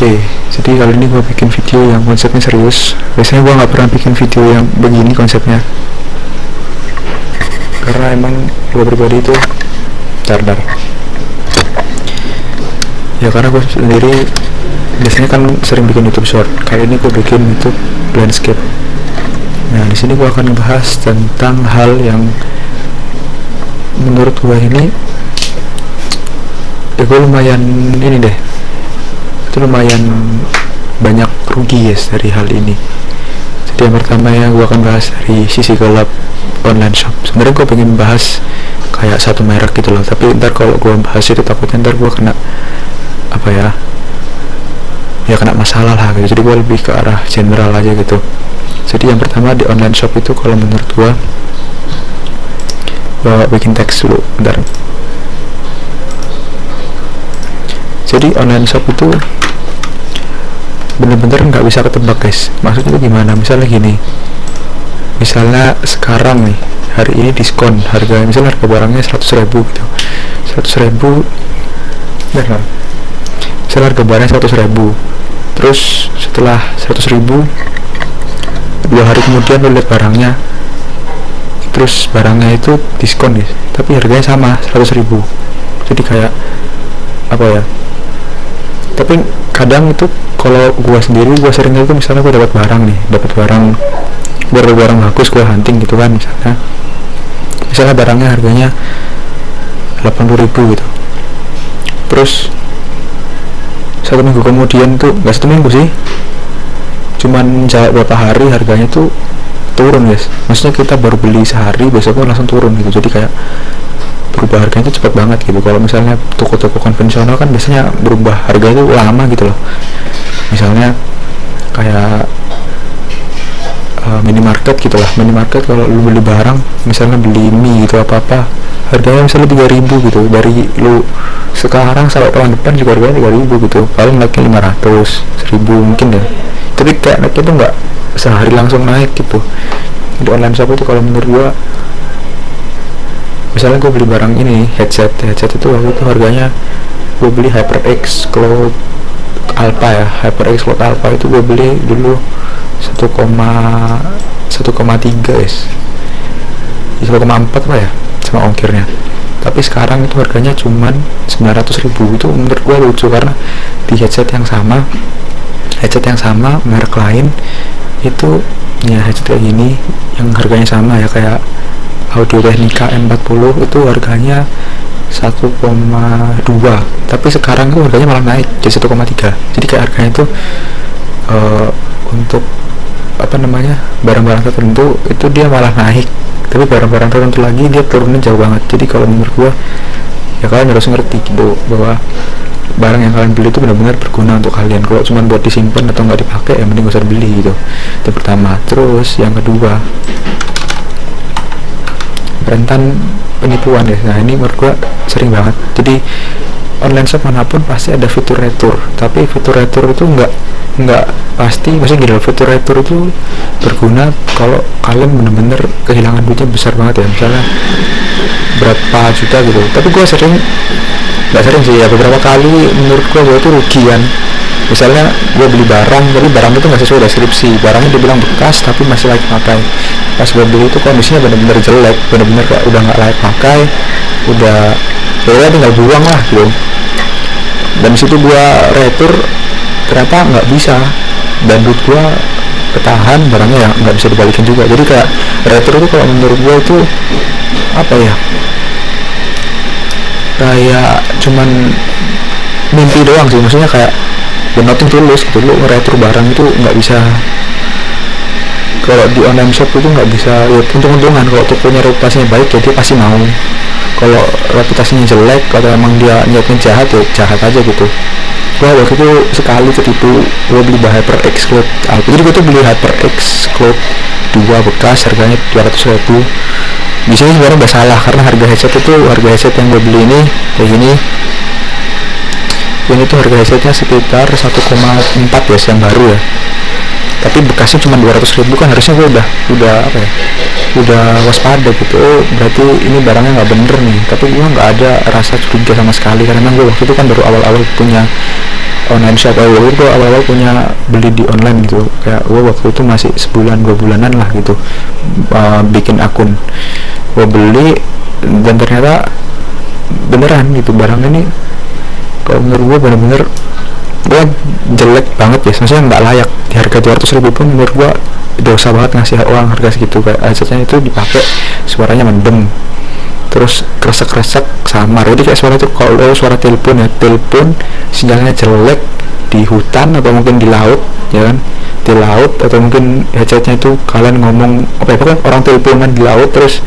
Oke, jadi kali ini gue bikin video yang konsepnya serius. Biasanya gue nggak pernah bikin video yang begini konsepnya, karena emang gue pribadi itu dar. Ya karena gue sendiri biasanya kan sering bikin YouTube short. Kali ini gue bikin YouTube landscape. Nah di sini gue akan membahas tentang hal yang menurut gue ini, ya gue lumayan ini deh. Itu lumayan banyak rugi guys dari hal ini. Jadi yang pertama ya gue akan bahas dari sisi gelap online shop. Sebenarnya gue pengen bahas kayak satu merek gitu loh, tapi ntar kalau gue bahas itu takutnya ntar gue kena kena masalah lah gitu. Jadi gue lebih ke arah general aja gitu. Jadi yang pertama di online shop itu kalau menurut gue bikin teks dulu bentar. Jadi online shop itu bener-bener nggak bisa ketebak guys. Maksudnya itu gimana? Misalnya gini, misalnya sekarang nih hari ini diskon harga, misalnya harga barangnya 100.000 gitu, 100.000 benar. Misalnya harga barangnya 100.000, terus setelah 100.000 2 hari kemudian lo lihat barangnya, terus barangnya itu diskon guys, tapi harganya sama 100.000. Jadi kayak apa ya, tapi kadang itu kalau gue sendiri, gue sering itu misalnya gue dapat barang bagus, gue hunting gitu kan, misalnya barangnya harganya 80.000 gitu, terus 1 minggu kemudian tuh, nggak 1 minggu sih, cuman jarak berapa hari harganya tuh turun guys. Maksudnya kita baru beli sehari, besoknya langsung turun gitu. Jadi kayak berubah harganya itu cepat banget gitu. Kalau misalnya toko-toko konvensional kan biasanya berubah harga itu lama gitu loh. Misalnya kayak minimarket gitu lah. Minimarket kalau lu beli barang, misalnya beli mie gitu apa-apa, harganya misalnya 3.000 gitu. Dari lu sekarang sampai tahun depan juga harganya 3.000 gitu. Paling naiknya 500, 1.000 mungkin ya. Tapi kayak naiknya tuh nggak sehari langsung naik gitu. Di online shop itu kalau menurut gua, misalnya gue beli barang ini, headset itu waktu itu harganya gue beli HyperX Cloud Alpha ya, HyperX Cloud Alpha itu gue beli dulu 1,3 guys, 1,4 lah ya sama ongkirnya. Tapi sekarang itu harganya cuman 900.000. Itu menurut gue lucu karena di headset yang sama merek lain itu ya, headset kayak gini yang harganya sama ya, kayak Audio-Technica M40 itu harganya 1,2, tapi sekarang itu harganya malah naik jadi 1,3. Jadi kayak harganya itu untuk barang-barang tertentu itu dia malah naik, tapi barang-barang tertentu lagi dia turunnya jauh banget. Jadi kalau menurut gua ya kalian harus ngerti gitu bahwa barang yang kalian beli itu benar-benar berguna untuk kalian. Kalau cuma buat disimpan atau nggak dipakai ya mending gak usah beli gitu. Itu pertama. Terus yang kedua, rentan penipuan ya. Nah ini menurut gua sering banget. Jadi online shop manapun pasti ada fitur retur, tapi fitur retur itu nggak pasti. Maksudnya gini, fitur retur itu berguna kalau kalian bener-bener kehilangan duitnya besar banget ya, misalnya berapa juta gitu. Tapi gue nggak sering sih ya, beberapa kali menurut gue itu rugian. Misalnya gue beli barang, tapi barang itu nggak sesuai deskripsi, barangnya dibilang bekas tapi masih layak pakai. Pas gue beli itu kondisinya bener-bener jelek, bener-bener kayak udah nggak layak pakai, udah ya tinggal buang lah gitu. Dan situ gue retur, ternyata nggak bisa, dan duit gue ketahan, barangnya ya nggak bisa dibalikin juga. Jadi kayak retur itu kalau menurut gue itu apa ya, kayak cuman mimpi doang sih. Maksudnya kayak nothing tulus gitu. Lu ngeretur barang itu nggak bisa. Kalau di online shop itu nggak bisa ya, untung-untungan. Kalau tokonya reputasinya baik ya dia pasti mau. Kalau reputasinya jelek, kalau emang dia niatnya jahat ya jahat aja gitu. Gua waktu itu sekali ketipu, gua beli HyperX Cloud Alpha. Jadi gua tuh beli HyperX Cloud 2 bekas, harganya 200.000. Di sini sebenarnya udah salah karena harga headset yang gue beli ini kayak gini. Ini tuh harga headsetnya sekitar 1,4 ya, yang baru ya. Tapi bekasnya cuma 200.000 kan, harusnya gue udah waspada gitu. Berarti ini barangnya nggak bener nih. Tapi gue nggak ada rasa curiga sama sekali karena memang gue waktu itu kan baru awal-awal punya online shop. Waktu itu awal-awal punya beli di online gitu, kayak gue waktu itu masih sebulan 2 bulanan lah gitu, bikin akun. Gue beli dan ternyata beneran gitu, barang ini kalau menurut gue bener-bener gue jelek banget ya, maksudnya nggak layak di harga 200.000 pun menurut gue dosa banget ngasih orang harga segitu. Kayak headsetnya itu dipakai suaranya mendem, terus kresek-kresek samar, jadi kayak suara itu kalau suara telepon ya, telepon sinyalnya jelek di hutan atau mungkin di laut ya kan, di laut atau mungkin headsetnya itu kalian ngomong apa ya, kan orang teleponan di laut terus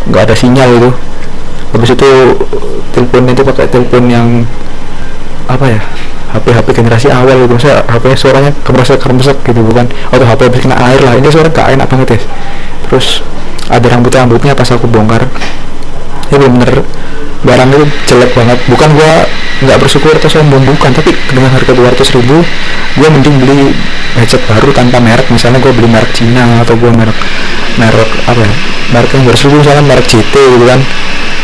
nggak ada sinyal itu, habis itu teleponnya itu pakai telepon yang apa ya, HP generasi awal gitu, maksudnya HP suaranya kemresek gitu, bukan atau HP habis kena air lah, ini suara gak enak banget ya. Terus ada rambutnya pas aku bongkar, ya bener barang itu jelek banget. Bukan gua nggak bersyukur atau sombong, bukan, tapi dengan harga 200.000 gua mending beli headset baru tanpa merek. Misalnya gua beli merek Cina atau gua merek apa ya, merek yang berseribu, misalnya merek GT gitu kan,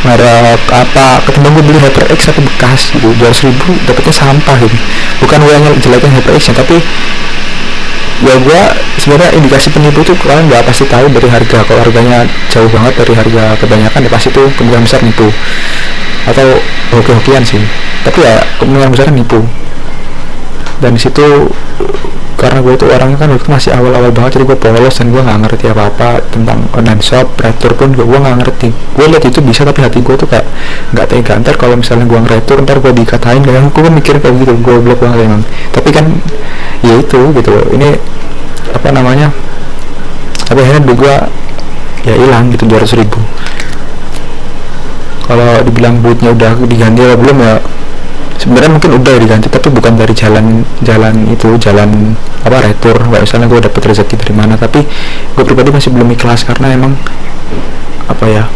merek apa, ketimbang gue beli HyperX atau bekas gitu 200.000 dapetnya sampah gitu. Bukan gue yang jelekin HyperX nya, tapi ya gue sebenarnya indikasi penipu tuh kalian nggak pasti tahu dari harga. Kalau harganya jauh banget dari harga kebanyakan ya pasti tuh kemungkinan besar nipu atau hoki-hokian sih, tapi ya kemungkinan besar nipu. Dan disitu karena gue itu orangnya kan waktu masih awal-awal banget, jadi gue polos dan gue nggak ngerti apa-apa tentang online shop, retur pun gue nggak ngerti. Gue lihat itu bisa, tapi hati gue tuh kayak nggak tega, ntar kalau misalnya gue ngeretur ntar gue dikatain kayak, gue mikir kayak gitu, gue blok banget emang. Tapi kan ya itu gitu, ini apa namanya, tapi akhirnya duit gue ya hilang gitu 200.000. Kalau dibilang bootnya udah diganti atau belum ya, sebenarnya mungkin udah diganti, tapi bukan dari jalan apa retur, nggak misalnya gue dapet rezeki dari mana. Tapi gue pribadi masih belum ikhlas karena emang apa ya,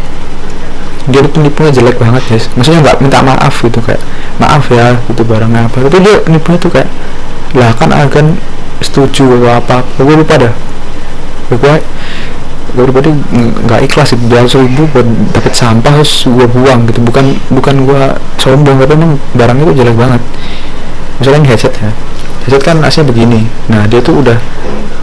dia penipunya jelek banget ya, maksudnya nggak minta maaf gitu, kayak maaf ya gitu barangnya apa, tapi dia penipunya tuh kayak lah kan akan setuju atau apa, gue lupa dah. Gue pribadi nggak ikhlas itu 200.000 buat dapet sampah terus gue buang gitu. Bukan gue sombong, tapi emang barangnya itu jelek banget. Misalnya headset kan asnya begini, nah dia tuh udah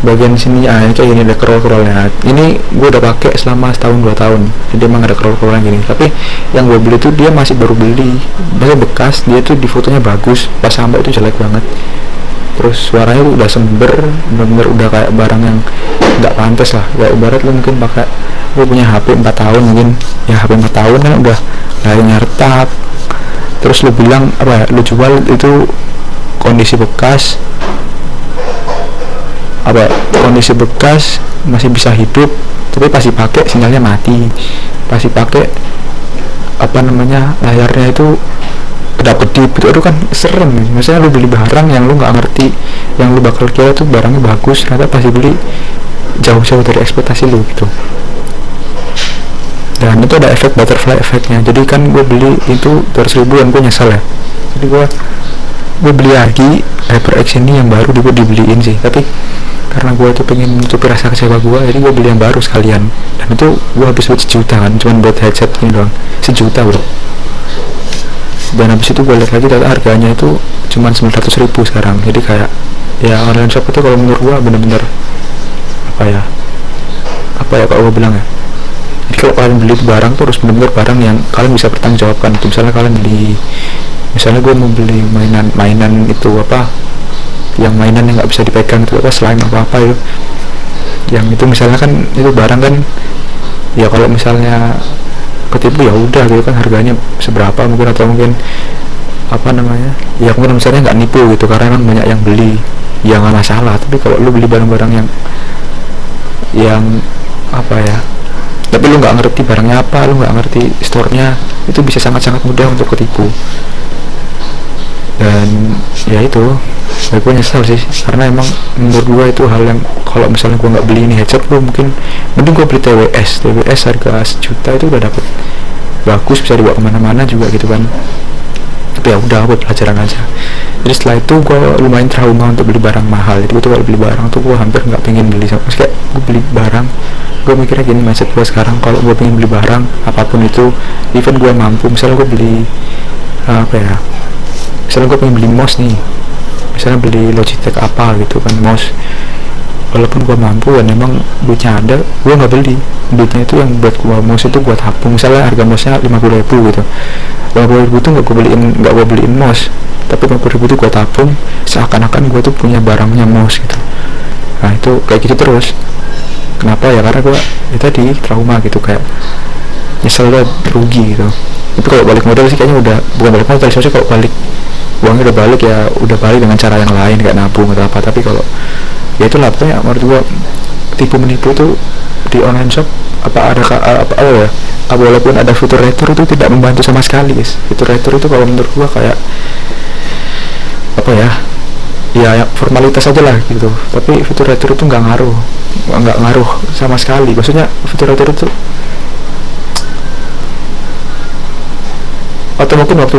bagian sini kayak gini ada kerol-kerolnya. Ini gue udah pakai selama setahun 2 tahun, jadi emang ada kerol-kerolnya gini. Tapi yang gue beli tuh dia masih baru beli, masih bekas, dia tuh di fotonya bagus, pas sampai itu jelek banget. Terus suaranya udah sember, bener-bener udah kayak barang yang nggak pantas lah. Kayak ibarat lu mungkin pakai, gue punya HP 4 tahun mungkin ya, HP 4 tahun kan udah layarnya retak, terus lu bilang apa ya, lu jual itu kondisi bekas apa, kondisi bekas masih bisa hidup, tapi pasti pakai sinyalnya mati, pasti pakai apa namanya, layarnya itu kedap-kedip gitu. Itu kan serem, maksudnya lu beli barang yang lu nggak ngerti, yang lu bakal kira tuh barangnya bagus, ternyata pasti beli jauh-jauh dari ekspektasi lu gitu. Dan itu ada efek butterfly efeknya. Jadi kan gue beli itu 200.000 dan gue nyesel ya, jadi gue beli lagi HyperX ini yang baru, gue dibeliin sih, tapi karena gue tuh pengen menutupi rasa kecewa gue, jadi gue beli yang baru sekalian. Dan itu gue habis buat 1 juta kan, cuman buat headset ini doang 1 juta bro. Dan habis itu gue lihat lagi data harganya itu cuman 900.000 sekarang. Jadi kayak ya online shop itu kalau menurut gue bener-bener apa ya kalau gue bilang ya, jadi kalau kalian beli barang tuh harus bener-bener barang yang kalian bisa bertanggungjawabkan. Itu misalnya kalian beli, misalnya gue mau beli mainan itu apa, yang mainan yang nggak bisa dipegang itu apa, slime apa itu, yang itu misalnya kan itu barang kan ya, kalau misalnya ketipu ya udah gitu kan, harganya seberapa mungkin, atau mungkin apa namanya ya, mungkin misalnya nggak nipu gitu karena emang banyak yang beli, ya nggak masalah. Tapi kalau lu beli barang-barang yang apa ya, tapi lu nggak ngerti barangnya apa, lu nggak ngerti store-nya, itu bisa sangat-sangat mudah untuk ketipu. Dan ya itu, ya gue nyesel sih, karena emang menurut gue itu hal yang kalau misalnya gue nggak beli ini headset, gue mungkin mending gue beli TWS harga 1 juta itu udah dapet bagus, bisa dibawa kemana-mana juga gitu kan. Tapi ya udah, buat pelajaran aja. Jadi setelah itu gue lumayan trauma untuk beli barang mahal. Jadi gue tuh kalau beli barang tuh gue hampir nggak pengen beli sama, kayak gue beli barang, gue mikirnya gini, mindset gue sekarang, kalau gue pengen beli barang apapun itu, even gue mampu, misalnya gue beli apa ya, misalnya gue pengen beli mouse nih, misalnya beli Logitech apa gitu kan, mouse, walaupun gua mampu dan emang duitnya ada, gua nggak beli. Duitnya itu yang buat gua mouse itu gua tabung. Misalnya harga mouse nya 50.000 gitu, 50.000 tuh nggak gua beliin mouse, tapi 50.000 tuh gua tabung seakan-akan gua tuh punya barangnya mouse gitu. Nah itu kayak gitu terus. Kenapa ya? Karena gua ya tadi trauma gitu, kayak nyesel lah, rugi gitu. Tapi kalau balik modal sih kayaknya udah bukan balik modal, soalnya kalau balik uangnya udah balik ya udah balik dengan cara yang lain kayak nabung atau apa. Tapi kalau ya itulah, pokoknya menurut gua tipu menipu itu di online shop apa ada ya, walaupun ada fitur retur itu tidak membantu sama sekali guys. Fitur retur itu kalau menurut gua kayak apa ya, ya formalitas aja lah gitu. Tapi fitur retur itu nggak ngaruh sama sekali. Maksudnya fitur retur itu, atau mungkin waktu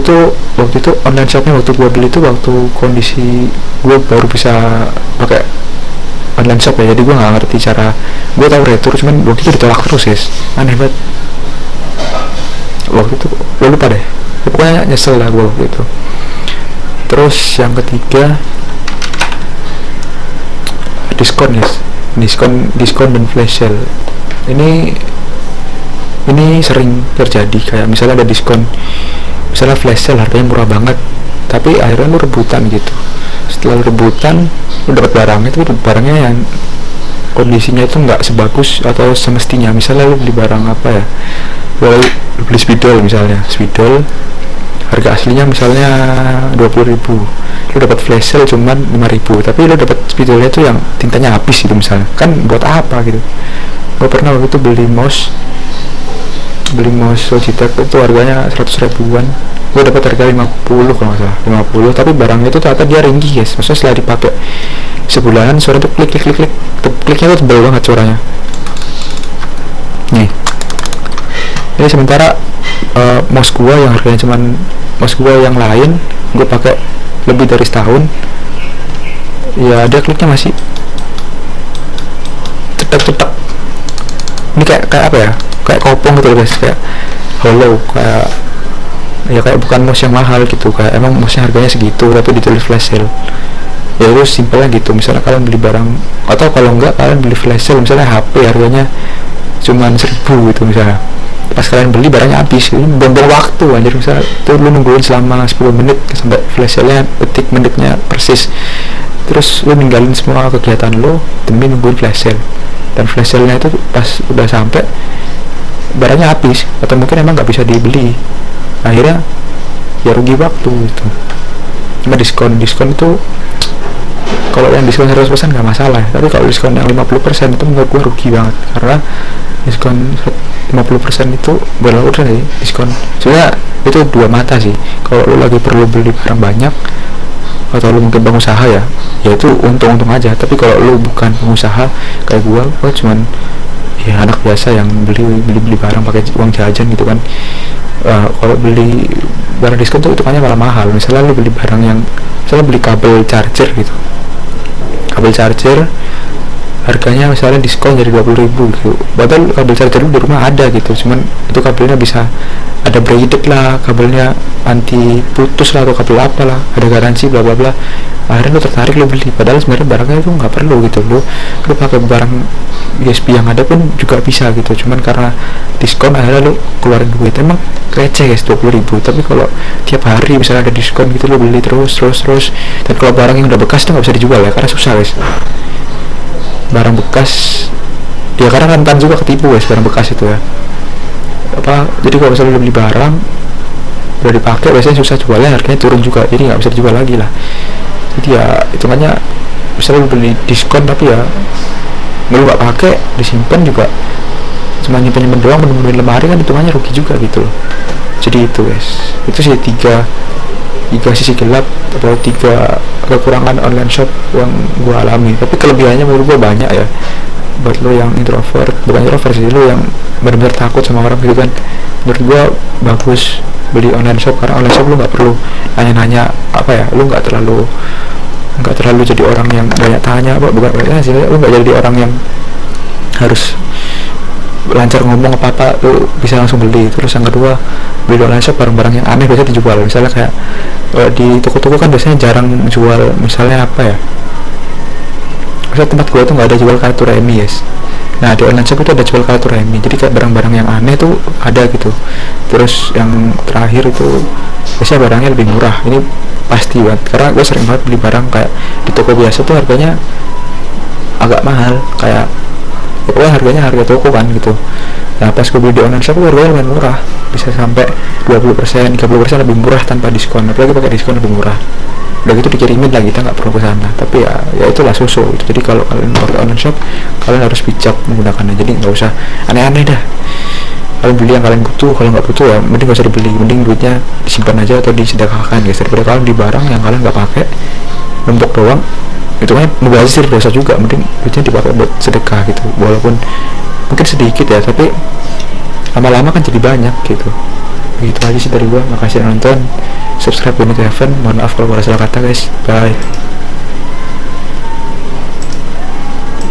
itu online shopnya waktu gua beli itu waktu kondisi gua baru bisa pakai online shop ya, jadi gue nggak ngerti cara. Gue tahu retur, cuman waktu itu ditolak terus guys, aneh banget waktu itu. Gue lupa deh ya, pokoknya nyesel lah gue waktu itu. Terus yang ketiga, diskon guys, diskon dan flash sale. Ini sering terjadi, kayak misalnya ada diskon, misalnya flash sale harganya murah banget, tapi akhirnya lu rebutan gitu. Setelah rebutan lu dapat barangnya, tapi barangnya yang kondisinya itu nggak sebagus atau semestinya. Misalnya lu beli barang apa ya, lu beli spidol misalnya, spidol harga aslinya misalnya 20.000, lu dapat flash sale cuman 5.000, tapi lu dapat spidolnya itu yang tintanya habis gitu misalnya, kan buat apa gitu. Gue pernah waktu itu beli mouse Logitech itu harganya 100 ribuan, gue dapat harga 50 kalau nggak salah, 50, tapi barangnya itu ternyata dia ringkih guys. Maksudnya setelah dipakai sebulanan, suara tuh kliknya tuh tebal banget suaranya nih. Ini sementara mouse gua yang harganya cuman mouse gua yang lain gue pakai lebih dari setahun, ya ada kliknya masih cetak. Ini kayak apa ya, kayak kopong gitu guys, kayak hollow, kayak bukan mouse yang mahal gitu, kayak emang mouse nya harganya segitu tapi ditulis flash sale. Ya itu simpelnya gitu. Misalnya kalian beli barang, atau kalau enggak kalian beli flash sale, misalnya HP harganya cuman 1.000 gitu misalnya, pas kalian beli barangnya habis, ini buang waktu anjir. Misalnya tuh lu nungguin selama 10 menit sampai flash sale nya detik menitnya persis, terus lu ninggalin semua kegiatan lu demi nungguin flash sale, dan flash sale nya itu pas udah sampai barangnya habis atau mungkin emang nggak bisa dibeli, akhirnya ya rugi waktu gitu. Cuma diskon itu kalau yang diskon 100% nggak masalah, tapi kalau diskon yang 50% itu menurut gue rugi banget, karena diskon 50% itu berlaku sih diskon. Sebenarnya itu dua mata sih. Kalau lu lagi perlu beli barang banyak atau lu mungkin pengusaha ya itu untung aja. Tapi kalau lu bukan pengusaha kayak gua cuman ya anak biasa yang beli barang pakai uang jajan gitu kan, kalau beli barang diskon tuh hitungannya malah mahal. Misalnya lu beli barang yang, misalnya beli kabel charger gitu, kabel charger harganya misalnya diskon jadi 20.000 gitu, padahal kabel charger di rumah ada gitu, cuman itu kabelnya bisa ada braided lah, kabelnya anti putus lah, atau kabel apa lah, ada garansi bla bla bla. Akhirnya lu tertarik, lu beli, padahal sebenarnya barangnya itu nggak perlu gitu. Lu pakai barang USB yang ada pun juga bisa gitu, cuman karena diskon akhirnya lu keluarin duit. Emang receh guys 20.000, tapi kalau tiap hari misalnya ada diskon gitu, lu beli terus. Dan kalau barang yang udah bekas tuh nggak bisa dijual ya, karena susah guys. Barang bekas ya karena rentan juga ketipu guys, barang bekas itu ya jadi kalau misalnya beli barang udah dipakai biasanya susah jualnya, harganya turun juga, jadi nggak bisa dijual lagi lah. Jadi ya hitungannya misalnya beli diskon tapi ya lu nggak pakai, disimpan juga cuma nyimpen doang, menemuin lemari, kan hitungannya rugi juga gitu loh. Jadi itu guys, itu sih tiga sisi gelap atau 3 kekurangan online shop yang gue alami. Tapi kelebihannya menurut gue banyak ya, buat lo yang bukan introvert sih, lo yang benar-benar takut sama orang gitu kan, menurut gue bagus beli online shop. Karena online shop lo nggak perlu nanya-nanya apa ya, lo nggak terlalu jadi orang yang banyak tanya, bukan sih, lo nggak jadi orang yang harus lancar ngomong apa lu bisa langsung beli. Terus yang kedua, beli online shop barang-barang yang aneh biasanya dijual, misalnya kayak Kalau di toko-toko kan biasanya jarang jual, misalnya apa ya, misal tempat gue tuh nggak ada jual kartu remi, yes. Nah di online shop itu ada jual kartu remi, jadi kayak barang-barang yang aneh tuh ada gitu. Terus yang terakhir itu biasanya barangnya lebih murah, ini pasti banget, karena gue sering banget beli barang kayak di toko biasa tuh harganya agak mahal, kayak pokoknya harganya harga toko kan gitu. Nah pas gue beli di online shop harganya lumayan murah, bisa sampai 20%, 30% lebih murah tanpa diskon, apalagi pakai diskon lebih murah. Udah gitu dikirimin lagi, kita nggak perlu ke sana. Tapi ya itulah susu itu. Jadi kalau kalian pakai online shop, kalian harus bijak menggunakannya, jadi nggak usah aneh-aneh dah. Kalian beli yang kalian butuh, kalau nggak butuh ya mending gak usah dibeli, mending duitnya disimpan aja atau disedekahkan guys, daripada kalian di barang yang kalian nggak pakai, numpuk doang, itu kan mubazir, dosa juga. Mending duitnya dipakai buat sedekah gitu, walaupun mungkin sedikit ya, tapi lama-lama kan jadi banyak gitu. Begitu aja sih dari gua, makasih udah nonton, subscribe Unit Heaven, mohon maaf kalau ada salah kata guys, bye.